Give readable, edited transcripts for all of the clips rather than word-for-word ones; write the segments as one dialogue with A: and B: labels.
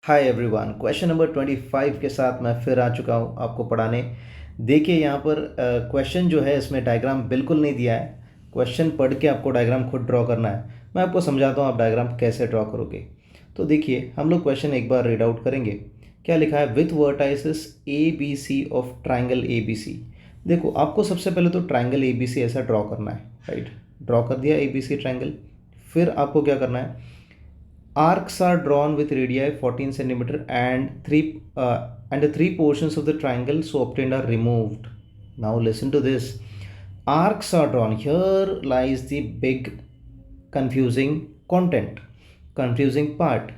A: Hi everyone, question number 25 के साथ मैं फिर आ चुका हूँ आपको पढ़ाने। देखिए यहाँ पर क्वेश्चन जो है इसमें डायग्राम बिल्कुल नहीं दिया है। क्वेश्चन पढ़ के आपको डायग्राम खुद ड्रॉ करना है। मैं आपको समझाता हूँ आप डायग्राम कैसे ड्रॉ करोगे। तो देखिए हम लोग क्वेश्चन एक बार रीड आउट करेंगे। क्या लिखा है? With vertices A B C of triangle A B C. देखो आपको सबसे पहले तो ट्राइंगल ए बी सी ऐसा ड्रॉ करना है, राइट। ड्रॉ कर दिया ए बी सी ट्राइंगल। फिर आपको क्या करना है? Arcs are drawn with radii 14 centimeter and the three portions of the triangle so obtained are removed. Now listen to this. Arcs are drawn. Here lies the big confusing content, confusing part.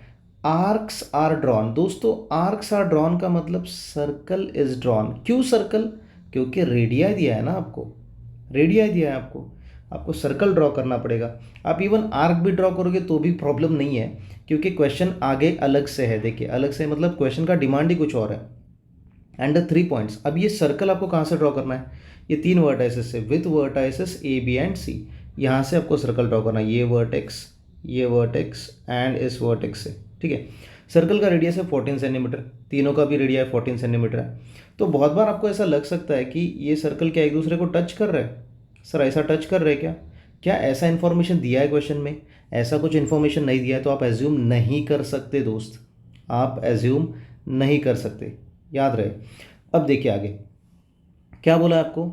A: Arcs are drawn. दोस्तों arcs are drawn का मतलब circle is drawn. क्यों circle? क्योंकि radii दिया है ना आपको, radii दिया है आपको, आपको सर्कल ड्रॉ करना पड़ेगा। आप इवन आर्क भी ड्रॉ करोगे तो भी प्रॉब्लम नहीं है, क्योंकि क्वेश्चन आगे अलग से है। देखिए अलग से मतलब क्वेश्चन का डिमांड ही कुछ और है। एंड द 3 पॉइंट्स, अब ये सर्कल आपको कहाँ से ड्रॉ करना है? ये 3 वर्टाइसेस से, with vertices A B and C. यहाँ से आपको सर्कल ड्रॉ करना है, ये वर्टेक्स एंड इस वर्टेक्स से, ठीक है। सर्कल का रेडियस है 14 सेंटीमीटर, तीनों का भी रेडियस 14 सेंटीमीटर है। तो बहुत बार आपको ऐसा लग सकता है कि ये सर्कल क्या एक दूसरे को टच कर रहे हैं। सर ऐसा टच कर रहे हैं क्या? क्या ऐसा इन्फॉर्मेशन दिया है क्वेश्चन में? ऐसा कुछ इन्फॉर्मेशन नहीं दिया है तो आप एज्यूम नहीं कर सकते दोस्त, आप एज्यूम नहीं कर सकते, याद रहे। अब देखिए आगे क्या बोला है आपको?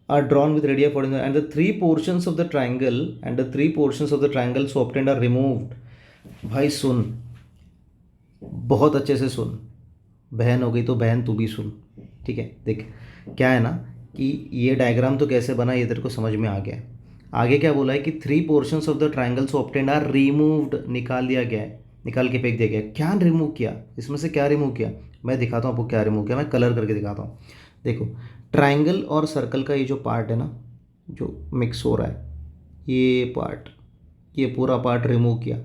A: Are drawn with radius 14 and the three portions of the triangle so obtained are removed. भाई सुन, बहुत अच्छे से सुन। बहन हो गई तो बहन तू भी सुन, ठीक है। देख क्या है ना कि ये डायग्राम तो कैसे बना ये तेरे को समझ में आ गया है। आगे क्या बोला है कि three portions of the triangle so obtained are removed, निकाल दिया गया है, निकाल के फेंक दिया गया है। क्या रिमूव किया? इसमें से क्या रिमूव किया? मैं दिखाता हूँ आपको क्या रिमूव किया, मैं कलर करके दिखाता हूँ। देखो ट्राइंगल और सर्कल का ये जो पार्ट है ना, जो मिक्स हो रहा है, ये पार्ट, ये पूरा पार्ट रिमूव किया।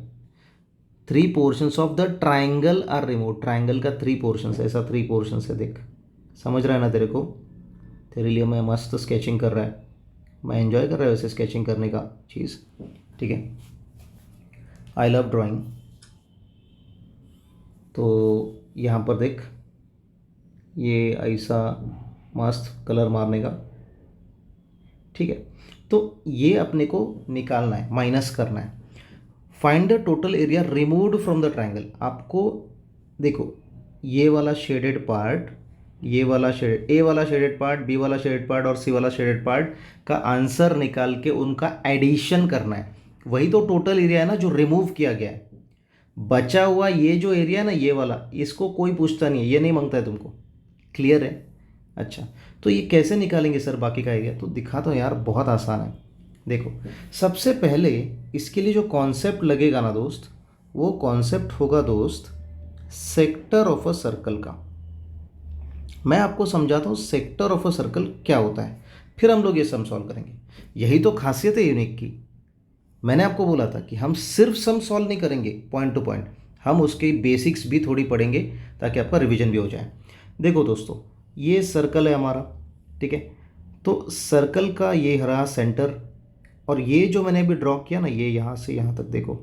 A: Three portions of the triangle are remove, triangle का 3 पोर्शंस, ऐसा 3 पोर्शंस है, देख समझ रहा है ना तेरे को? तेरे लिए मैं मस्त स्केचिंग कर रहा है, मैं एंजॉय कर रहा है वैसे स्केचिंग करने का चीज़, ठीक है। I love drawing. तो यहाँ पर देख, ये ऐसा मस्त कलर मारने का, ठीक है। तो ये अपने को निकालना है, माइनस करना है। Find the total area removed from the triangle. आपको देखो ये वाला शेडेड पार्ट, ये वाला शेड, ए वाला शेडेड पार्ट, बी वाला शेडेड पार्ट और सी वाला शेडेड पार्ट का आंसर निकाल के उनका एडिशन करना है। वही तो टोटल एरिया है ना जो रिमूव किया गया है। बचा हुआ ये जो एरिया है ना, ये वाला, इसको कोई पूछता नहीं है, ये नहीं मांगता है तुमको। क्लियर है? अच्छा, तो ये कैसे निकालेंगे सर बाकी का एरिया? तो दिखाता हूँ यार, बहुत आसान है। देखो सबसे पहले इसके लिए जो कॉन्सेप्ट लगेगा ना दोस्त, वो कॉन्सेप्ट होगा दोस्त सेक्टर ऑफ अ सर्कल का। मैं आपको समझाता हूँ सेक्टर ऑफ अ सर्कल क्या होता है, फिर हम लोग ये सम सॉल्व करेंगे। यही तो खासियत है यूनिक की। मैंने आपको बोला था कि हम सिर्फ सम सॉल्व नहीं करेंगे पॉइंट टू पॉइंट, हम उसके बेसिक्स भी थोड़ी पढ़ेंगे ताकि आपका रिवीजन भी हो जाए। देखो दोस्तों, ये सर्कल है हमारा, ठीक है। तो सर्कल का ये रहा सेंटर, और ये जो मैंने अभी ड्रॉ किया ना, ये यहाँ से यहाँ तक देखो,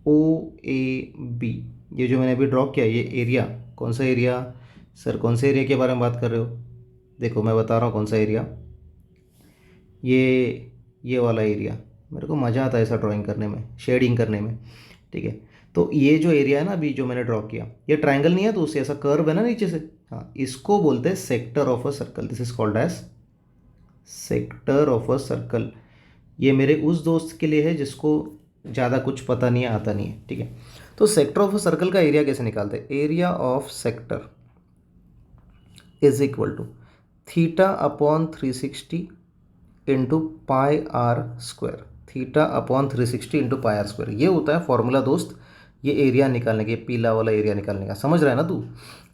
A: ओ ए बी, ये जो मैंने अभी ड्रॉ किया ये एरिया, कौन सा एरिया? सर कौन से एरिया के बारे में बात कर रहे हो? देखो मैं बता रहा हूँ कौन सा एरिया, ये वाला एरिया। मेरे को मज़ा आता है ऐसा ड्राइंग करने में, शेडिंग करने में, ठीक है। तो ये जो एरिया है ना अभी जो मैंने ड्रॉ किया, ये ट्राइंगल नहीं है तो उससे ऐसा कर्व है ना नीचे से, हाँ, इसको बोलते हैं sector of a circle. This is called as sector of a circle. ये मेरे उस दोस्त के लिए है जिसको ज़्यादा कुछ पता नहीं है, आता नहीं है, ठीक है। तो सेक्टर ऑफ अ सर्कल का एरिया कैसे निकालते हैं? Area of sector is equal to theta upon 360 into pi r square. Theta upon 360 into pi r square, ये होता है फॉर्मूला दोस्त, ये एरिया निकालने के, पीला वाला एरिया निकालने का। समझ रहा है ना तू?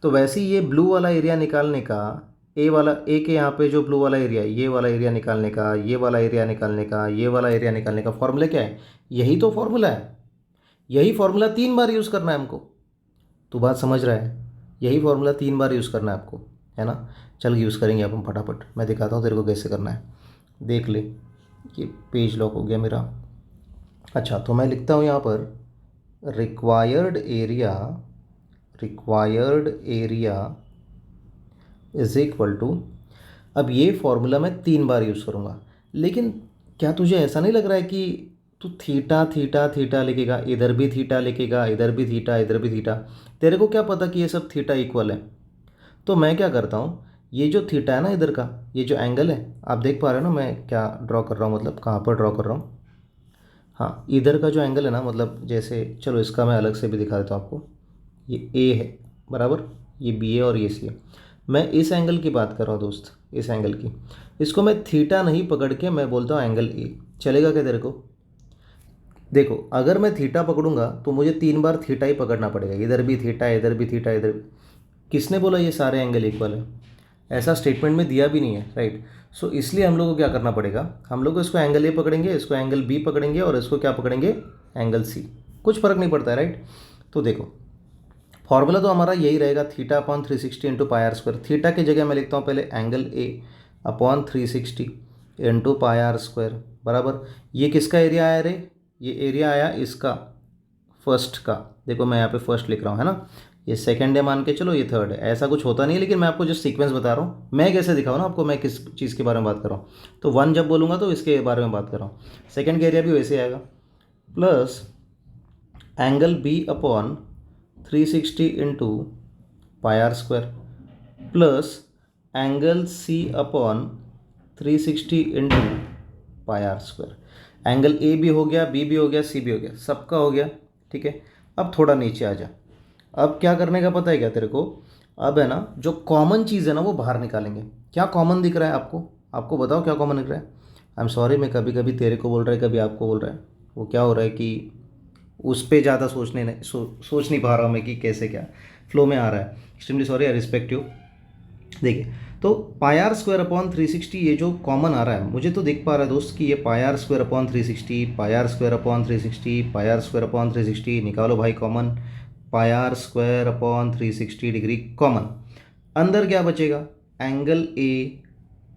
A: तो वैसे ही ये ब्लू वाला एरिया निकालने का, ए वाला, ए के यहाँ पे जो ब्लू वाला एरिया है, ये वाला एरिया निकालने का, ये वाला एरिया निकालने का, ये वाला एरिया निकालने का फॉर्मूला क्या है? यही तो फॉर्मूला है। यही फॉर्मूला 3 बार यूज़ करना है हमको। तू बात समझ रहा है? यही फॉर्मूला 3 बार यूज़ करना है आपको, है ना। चल यूज़ करेंगे अब हम फटाफट, मैं दिखाता हूँ तेरे को कैसे करना है। देख ले, ये पेज लॉक हो गया मेरा। अच्छा तो मैं लिखता हूँ यहाँ पर required area is equal to, अब ये फॉर्मूला मैं 3 बार यूज़ करूँगा, लेकिन क्या तुझे ऐसा नहीं लग रहा है कि तू थीटा थीटा थीटा लिखेगा, इधर भी थीटा लिखेगा, इधर भी थीटा, इधर भी थीटा, तेरे को क्या पता कि ये सब थीटा इक्वल है? तो मैं क्या करता हूँ, ये जो थीटा है ना इधर का, ये जो एंगल है, आप देख पा रहे हो ना मैं क्या ड्रॉ कर रहा हूँ, मतलब कहाँ पर ड्रॉ कर रहा हूँ। हाँ, इधर का जो एंगल है ना, मतलब जैसे चलो इसका मैं अलग से भी दिखा देता हूँ आपको। ये ए है, बराबर, ये बी है और ये सी है। मैं इस एंगल की बात कर रहा हूँ दोस्त, इस एंगल की। इसको मैं थीटा नहीं पकड़ के मैं बोलता हूँ एंगल ए। चलेगा क्या तेरे को? देखो, अगर मैं थीटा पकड़ूंगा तो मुझे 3 बार थीटा ही पकड़ना पड़ेगा, इधर भी थीटा, इधर भी थीटा, इधर भी। किसने बोला ये सारे एंगल इक्वल है? ऐसा स्टेटमेंट में दिया भी नहीं है, राइट। सो इसलिए हम लोग को क्या करना पड़ेगा, हम लोग को इसको एंगल ए पकड़ेंगे, इसको एंगल बी पकड़ेंगे और इसको क्या पकड़ेंगे, एंगल सी। कुछ फर्क नहीं पड़ता है, राइट। तो देखो, फॉर्मूला तो हमारा यही रहेगा, theta upon 360 into pi r square. Theta की जगह मैं लिखता हूँ पहले angle A upon 360 into pi r square, बराबर। ये किसका एरिया आया रे? ये एरिया आया इसका, फर्स्ट का। देखो मैं यहाँ पे फर्स्ट लिख रहा हूँ, है ना। ये सेकंड है मान के चलो, ये थर्ड है। ऐसा कुछ होता नहीं है, लेकिन मैं आपको जस्ट सीक्वेंस बता रहा हूँ। मैं कैसे दिखाऊँ ना आपको, मैं किस चीज़ के बारे में बात कर रहा हूँ। तो 1 जब बोलूँगा तो इसके बारे में बात कर रहा हूँ। सेकंड का एरिया भी वैसे आएगा, plus angle B upon 360 into pi r square, plus angle C upon 360 into pi r square. Angle A भी हो गया, बी भी हो गया, सी भी हो गया, सबका हो गया, ठीक है। अब थोड़ा नीचे आ जा। अब क्या करने का पता है क्या तेरे को? अब है ना, जो कॉमन चीज़ है ना वो बाहर निकालेंगे। क्या कॉमन दिख रहा है आपको? आपको बताओ क्या कॉमन दिख रहा है। आई एम सॉरी, मैं कभी कभी तेरे को बोल रहा है, कभी आपको बोल रहा है। वो क्या हो रहा है कि उस पर ज़्यादा सोच नहीं पा रहा हूँ मैं कि कैसे क्या फ्लो में आ रहा है। Extremely sorry, I respect you. देखिए, तो पाई आर स्क्वायर अपॉन 360 ये जो कॉमन आ रहा है, मुझे तो दिख पा रहा है दोस्त कि ये pi r square upon 360, pi r square upon 360, pi r square upon 360, निकालो भाई common. Pi r square upon 360 degree common. अंदर क्या बचेगा? Angle A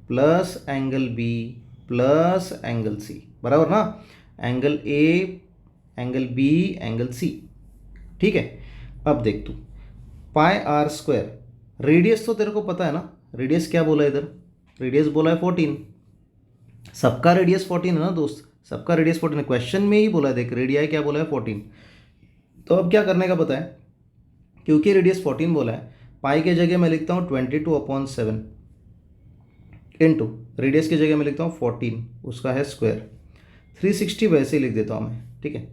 A: plus angle B plus angle C, बराबर ना। Angle A, angle B, angle C, ठीक है। अब देख तू, पाई आर स्क्वायर, रेडियस तो तेरे को पता है ना। रेडियस क्या बोला इधर? रेडियस बोला है 14। सबका रेडियस 14 है ना दोस्त, सबका रेडियस 14 है। क्वेश्चन में ही बोला है, देख रेडिया क्या बोला है, 14। तो अब क्या करने का पता है, क्योंकि रेडियस 14 बोला है, पाई के जगह मैं लिखता हूँ 22/7 इंटू रेडियस की जगह मैं लिखता हूँ 14, उसका है स्क्वायर। 360 वैसे ही लिख देता हूँ मैं, ठीक है।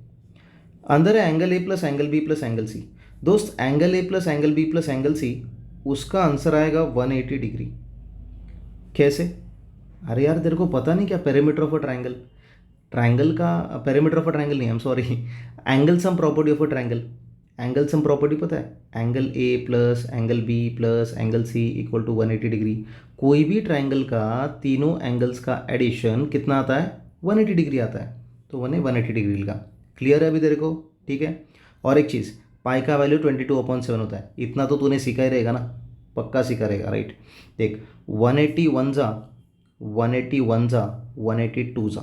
A: अंदर है angle A plus angle B plus angle C. दोस्त angle A plus angle B plus angle C, उसका आंसर आएगा 180 डिग्री। कैसे? अरे यार, तेरे को पता नहीं क्या, perimeter of a triangle, triangle का पेरीमीटर ऑफ अ ट्राइंगल नहीं, I am sorry, angle sum property of a triangle. Angle sum property पता है? Angle A plus angle B plus angle C equal to 180 degree. कोई भी triangle का तीनों angles का addition कितना आता है? 180 डिग्री आता है। तो 180 डिग्री का। क्लियर है अभी तेरे को? ठीक है। और एक चीज़, पाई का वैल्यू 22/7 होता है। इतना तो तूने सीखा ही रहेगा ना, पक्का सीखा रहेगा, राइट। देख, 181 जा 181 जा 182 जा,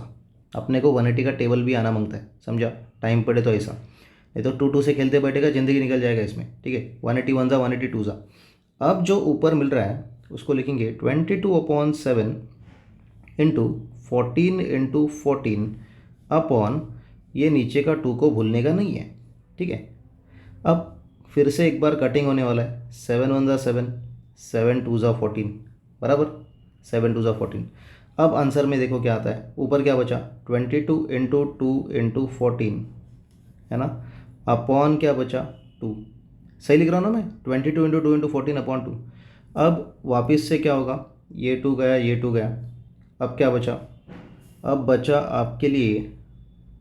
A: अपने को 180 का टेबल भी आना मांगता है, समझा। टाइम पड़े तो ऐसा, नहीं तो 2 2 से खेलते बैठेगा, ज़िंदगी निकल जाएगा इसमें, ठीक है। 181 जा 182 जा। अब जो ऊपर मिल रहा है उसको लिखेंगे 22/7 इंटू 14 अपॉन, ये नीचे का 2 को भूलने का नहीं है, ठीक है। अब फिर से एक बार कटिंग होने वाला है, 7 1 जा 7, 7 2 जा 14, बराबर, 7 2 जा 14। अब आंसर में देखो क्या आता है, ऊपर क्या बचा, 22 × 2 × 14, है ना, अपॉन क्या बचा, 2। सही लिख रहा हूँ ना मैं? 22 × 2 × 14 अपॉन 2। अब वापस से क्या होगा, ये 2 गया, ये 2 गया, अब क्या बचा? अब बचा आपके लिए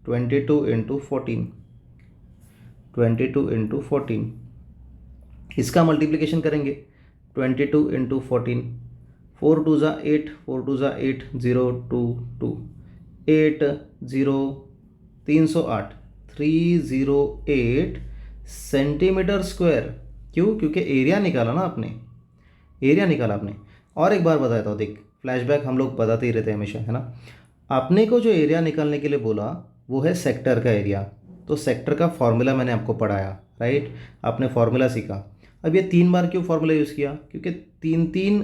A: 22 × 14, इसका मल्टीप्लिकेशन करेंगे 22 × 14, 4 2 ज़ा 8, 4 2 ज़ा 8, 0 2 2, 8 0 308, 308 सेंटीमीटर स्क्वायर। क्यों? क्योंकि एरिया निकाला ना आपने, एरिया निकाला आपने। और एक बार बताता हूँ, देख, फ्लैशबैक हम लोग बताते ही रहते हैं हमेशा, है ना। आपने को जो एरिया निकालने के लिए बोला वो है सेक्टर का एरिया, तो सेक्टर का फॉर्मूला मैंने आपको पढ़ाया, राइट, आपने फॉर्मूला सीखा। अब ये 3 बार क्यों फॉर्मूला यूज़ किया, क्योंकि 3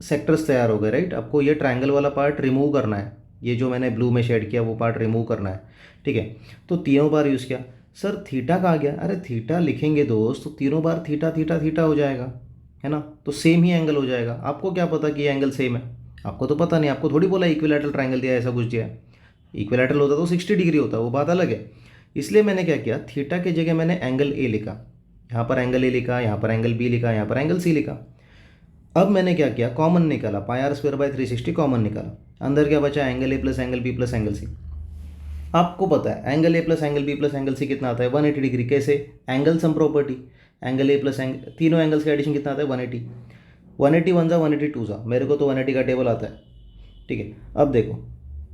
A: सेक्टर्स तैयार हो गए, राइट। आपको ये ट्रायंगल वाला पार्ट रिमूव करना है, ये जो मैंने ब्लू में शेड किया वो पार्ट रिमूव करना है, ठीक है। तो तीनों बार यूज़ किया। सर थीटा कहाँ गया, अरे थीटा लिखेंगे दोस्त तो तीनों बार थीटा थीटा थीटा हो जाएगा, है ना, तो सेम ही एंगल हो जाएगा। आपको क्या पता कि ये एंगल सेम है, आपको तो पता नहीं, आपको थोड़ी बोला इक्विलैटरल ट्रायंगल दिया है, ऐसा कुछ दिया है। इक्विलैटरल होता तो 60 डिग्री होता, वो बात अलग है। इसलिए मैंने क्या किया, थीटा की जगह मैंने एंगल ए लिखा, यहाँ पर एंगल ए लिखा, यहाँ पर एंगल बी लिखा, यहाँ पर एंगल सी लिखा। अब मैंने क्या किया, कॉमन निकाला, pi r square by 360 common निकाला। अंदर क्या बचा, angle A plus angle B plus angle C. आपको पता है angle A plus angle B plus angle C कितना आता है, 180 डिग्री। कैसे, angle sum property, angle A plus angle, तीनों एंगल्स का एडिशन कितना आता है, 180। 180 वन जा 180 टू जा, मेरे को तो 180 का टेबल आता है, ठीक है। अब देखो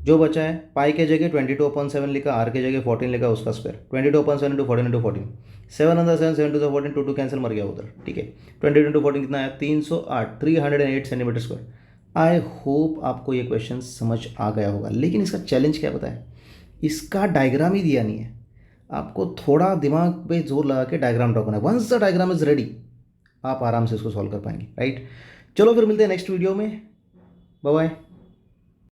A: जो बचा है, पाई के जगह 22/7 लिखा, आर के जगह 14 लिखा, उसका स्क्वायर 22/7 इंटू 14 इंटू 14, 7 अंदर 7, 7 टू 14, 2 कैंसिल, मर गया उधर, ठीक है। 22 इंटू 14 कितना है, 308, 308 सेंटीमीटर स्क्वायर। आई होप आपको ये क्वेश्चन समझ आ गया होगा, लेकिन इसका चैलेंज क्या पता है, इसका डायग्राम ही दिया नहीं है। आपको थोड़ा दिमाग पे जोर लगा के डायग्राम ड्रॉ करना है। Once the diagram is ready आप आराम से इसको सॉल्व कर पाएंगे, राइट। चलो फिर मिलते हैं नेक्स्ट वीडियो में, बाय बाय।